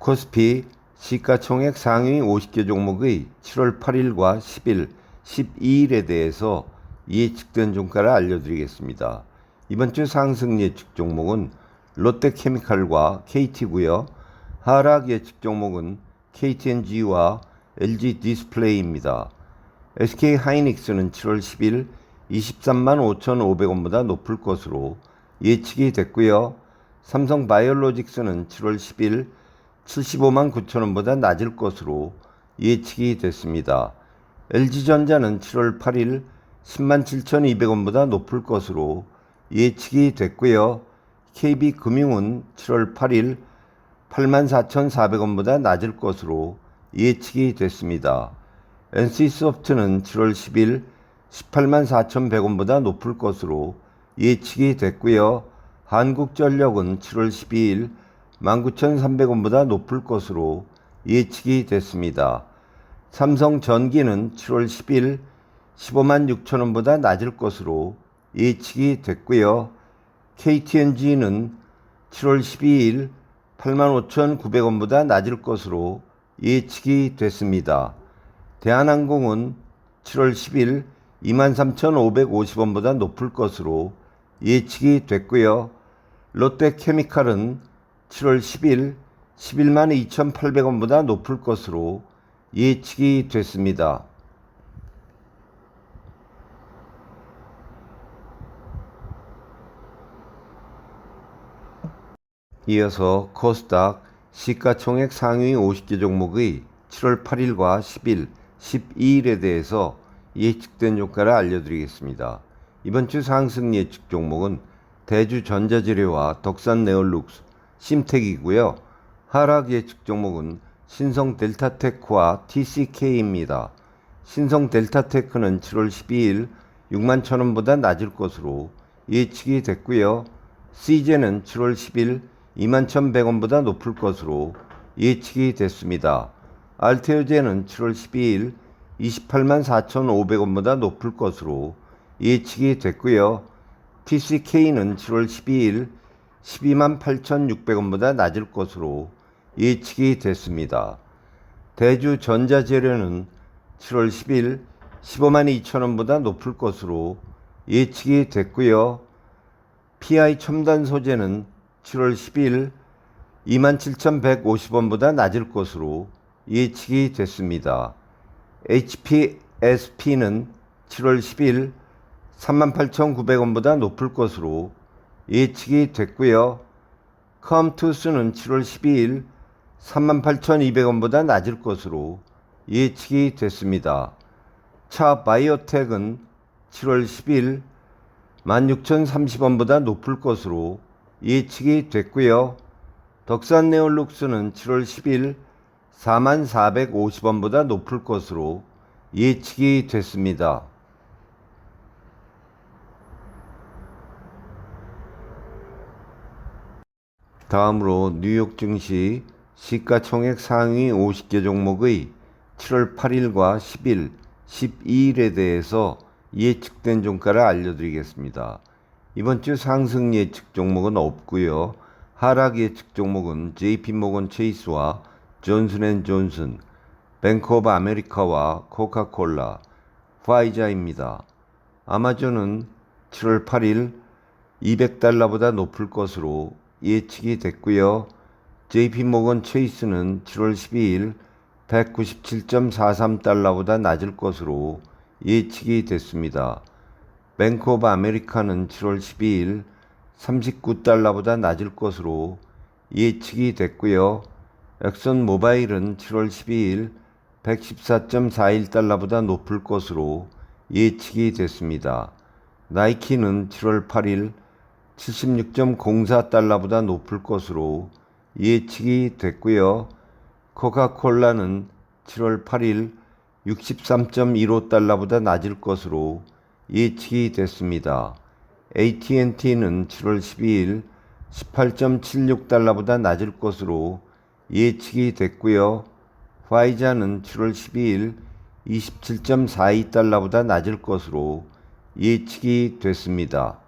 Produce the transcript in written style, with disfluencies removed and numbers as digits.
코스피 시가총액 상위 50개 종목의 7월 8일과 10일, 12일에 대해서 예측된 종가를 알려드리겠습니다. 이번 주 상승 예측 종목은 롯데케미칼과 KT고요. 하락 예측 종목은 KT&G와 LG 디스플레이입니다. SK하이닉스는 7월 10일 23만 5,500원보다 높을 것으로 예측이 됐고요. 삼성바이오로직스는 7월 10일 75만 9천원보다 낮을 것으로 예측이 됐습니다. LG전자는 7월 8일 10만 7,200원보다 높을 것으로 예측이 됐고요. KB금융은 7월 8일 8만 4,400원보다 낮을 것으로 예측이 됐습니다. NC소프트는 7월 10일 18만 4,100원보다 높을 것으로 예측이 됐고요. 한국전력은 7월 12일 19,300원보다 높을 것으로 예측이 됐습니다. 삼성전기는 7월 10일 15만 6천원보다 낮을 것으로 예측이 됐고요. KT&G는 7월 12일 8만 5,900원보다 낮을 것으로 예측이 됐습니다. 대한항공은 7월 10일 23,550원보다 높을 것으로 예측이 됐고요. 롯데케미칼은 7월 10일 11만 2,800원보다 높을 것으로 예측이 됐습니다. 이어서 코스닥 시가총액 상위 50개 종목의 7월 8일과 10일, 12일에 대해서 예측된 종가를 알려드리겠습니다. 이번 주 상승 예측 종목은 대주전자재료와 덕산네올룩스, 심텍이고요. 하락 예측 종목은 신성델타테크와 TCK입니다. 신성델타테크는 7월 12일 6만 1,000원보다 낮을 것으로 예측이 됐고요. CJ는 7월 10일 2만 1,100원보다 높을 것으로 예측이 됐습니다. 알테오제는 7월 12일 28만 4,500원보다 높을 것으로 예측이 됐고요. TCK는 7월 12일 12만 8,600원보다 낮을 것으로 예측이 됐습니다. 대주전자재료는 7월 10일 15만 2천원보다 높을 것으로 예측이 됐고요. PI첨단소재는 7월 10일 27,150원보다 낮을 것으로 예측이 됐습니다. HPSP는 7월 10일 38,900원보다 높을 것으로 예측이 됐고요. 컴투스는 7월 12일 38,200원보다 낮을 것으로 예측이 됐습니다. 차바이오텍은 7월 10일 16,030원보다 높을 것으로 예측이 됐고요. 덕산네올룩스는 7월 10일 44,450원보다 높을 것으로 예측이 됐습니다. 다음으로 뉴욕 증시 시가총액 상위 50개 종목의 7월 8일과 10일, 12일에 대해서 예측된 종가를 알려드리겠습니다. 이번 주 상승 예측 종목은 없고요. 하락 예측 종목은 JP모건 체이스와 존슨앤존슨, 뱅크 오브 아메리카와 코카콜라, 파이자입니다. 아마존은 7월 8일 200달러보다 높을 것으로 예측이 됐고요. JP모건 체이스는 7월 12일 197.43달러보다 낮을 것으로 예측이 됐습니다. 뱅크 오브 아메리카는 7월 12일 39달러보다 낮을 것으로 예측이 됐고요. 엑슨 모바일은 7월 12일 114.41달러보다 높을 것으로 예측이 됐습니다. 나이키는 7월 8일 76.04달러보다 높을 것으로 예측이 됐고요. 코카콜라는 7월 8일 63.15달러보다 낮을 것으로 예측이 됐습니다. AT&T는 7월 12일 18.76달러보다 낮을 것으로 예측이 됐고요. 화이자는 7월 12일 27.42달러보다 낮을 것으로 예측이 됐습니다.